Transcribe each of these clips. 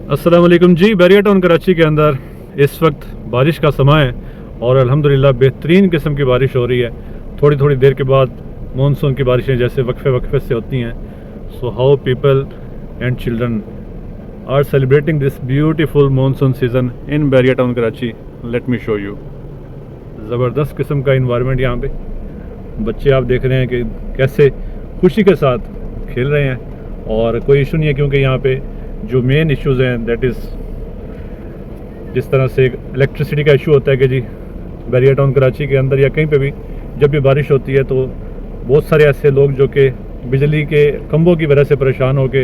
अस्सलाम वालेकुम जी। बैरिया टाउन कराची के अंदर इस वक्त बारिश का समय है और अल्हम्दुलिल्लाह बेहतरीन किस्म की बारिश हो रही है। थोड़ी थोड़ी देर के बाद मानसून की बारिशें जैसे वक्फे वक्फे से होती हैं। So how people and children are celebrating this beautiful monsoon season in Bairia town Karachi. Let me show you. ज़बरदस्त किस्म का इन्वायरमेंट यहाँ पे। बच्चे आप देख रहे हैं कि कैसे खुशी के साथ खेल रहे हैं और कोई इशू नहीं है, क्योंकि यहाँ पे जो मेन इश्यूज़ हैं दैट इज़ जिस तरह से इलेक्ट्रिसिटी का इशू होता है कि जी बैरिया टाउन कराची के अंदर या कहीं पे भी जब भी बारिश होती है तो बहुत सारे ऐसे लोग जो कि बिजली के खंभों की वजह से परेशान हो के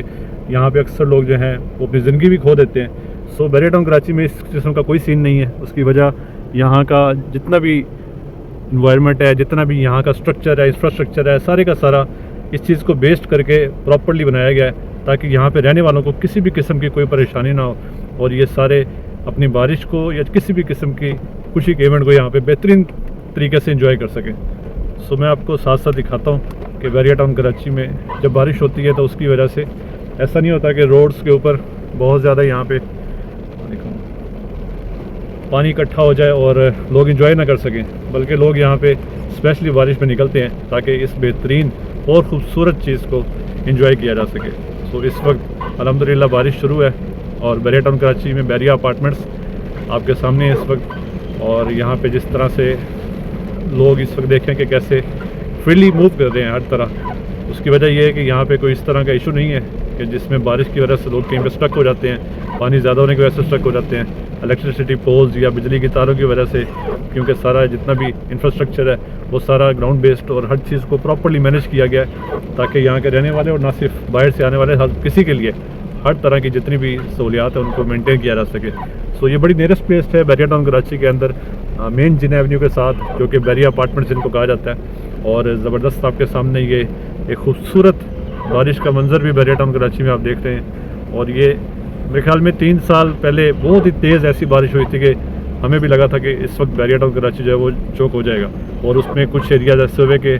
यहाँ पे अक्सर लोग जो हैं वो अपनी ज़िंदगी भी खो देते हैं। सो बैरिया टाउन कराची में इस किस्म का कोई सीन नहीं है। उसकी वजह यहाँ का जितना भी इन्वायरमेंट है, जितना भी यहाँ का स्ट्रक्चर है, इंफ्रास्ट्रक्चर है, सारे का सारा इस चीज़ को बेस्ड करके प्रॉपर्ली बनाया गया है ताकि यहाँ पे रहने वालों को किसी भी किस्म की कोई परेशानी ना हो और ये सारे अपनी बारिश को या किसी भी किस्म की खुशी के इवेंट को यहाँ पे बेहतरीन तरीके से एंजॉय कर सकें। सो मैं आपको साथ साथ दिखाता हूँ कि बैरिया टाउन कराची में जब बारिश होती है तो उसकी वजह से ऐसा नहीं होता कि रोड्स के ऊपर बहुत ज़्यादा यहाँ पे पानी इकट्ठा हो जाए और लोग एंजॉय ना कर सकें, बल्कि लोग यहाँ पे स्पेशली बारिश में निकलते हैं ताकि इस बेहतरीन और ख़ूबसूरत चीज़ को एंजॉय किया जा सके। सो इस वक्त अल्हम्दुलिल्लाह बारिश शुरू है और बैरिया टाउन कराची में बैरिया अपार्टमेंट्स आपके सामने इस वक्त, और यहाँ पे जिस तरह से लोग इस वक्त देखें कि कैसे फ्रीली मूव कर रहे हैं हर तरह। उसकी वजह यह है कि यहाँ पे कोई इस तरह का इशू नहीं है कि जिसमें बारिश की वजह से लोग कहीं पे स्टक हो जाते हैं, पानी ज़्यादा होने की वजह से स्टक हो जाते हैं इलेक्ट्रिसिटी पोल्स या बिजली की तारों की वजह से, क्योंकि सारा जितना भी इंफ्रास्ट्रक्चर है वो सारा ग्राउंड बेस्ड और हर चीज़ को प्रॉपर्ली मैनेज किया गया है ताकि यहाँ के रहने वाले और ना सिर्फ बाहर से आने वाले हर किसी के लिए हर तरह की जितनी भी सहूलियात है उनको मेंटेन किया जा सके। सो ये बड़ी नियरेस्ट प्लेस है बैरिया टाउन कराची के अंदर, मेन जिन एवेन्यू के साथ, जो कि बैरिया अपार्टमेंट जिनको कहा जाता है। और ज़बरदस्त आपके सामने ये एक खूबसूरत बारिश का मंजर भी बैरिया टाउन कराची में आप देख रहे हैं। और ये मेरे ख्याल में 3 साल पहले बहुत ही तेज़ ऐसी बारिश हुई थी कि हमें भी लगा था कि इस वक्त बैरिया टाउन कराची जो है वो चौक हो जाएगा, और उसमें कुछ एरियाज ऐसे हुए कि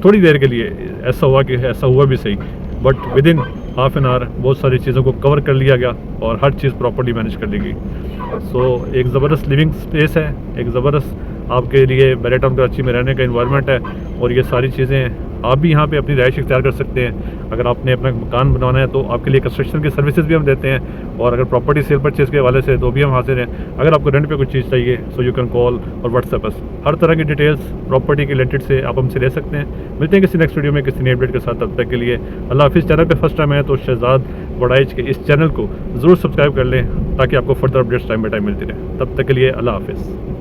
थोड़ी देर के लिए ऐसा हुआ कि ऐसा हुआ भी सही, but with in half an hour बहुत सारी चीज़ों को कवर कर लिया गया और हर चीज़ प्रॉपर्ली मैनेज कर ली गई। सो एक ज़बरदस्त लिविंग स्पेस है, एक ज़बरदस्त आपके लिए बैरिया टाउन कराची में रहने का इन्वायरमेंट है। और ये सारी चीज़ें आप भी यहाँ पे अपनी रहाइश इख्तियार कर सकते हैं। अगर आपने अपना मकान बनवाना है तो आपके लिए कंस्ट्रक्शन की सर्विसेज भी हम देते हैं, और अगर प्रॉपर्टी सेल परचेज के हवाले से तो भी हम हाजिर हैं। अगर आपको रेंट पे कुछ चीज़ चाहिए सो यू कैन कॉल और व्हाट्सएप अस। हर तरह की डिटेल्स प्रॉपर्टी के रिलेटेड से आप हमसे ले सकते हैं। मिलते हैं किसी नेक्स्ट वीडियो में किसी नई अपडेट के साथ। तब तक के लिए अल्लाह हाफिज़। चैनल पे फर्स्ट टाइम है तो शहजाद वड़ाइच के इस चैनल को ज़रूर सब्सक्राइब कर लें ताकि आपको further updates time by time मिलती रहे। तब तक के लिए अल्लाह हाफिज़।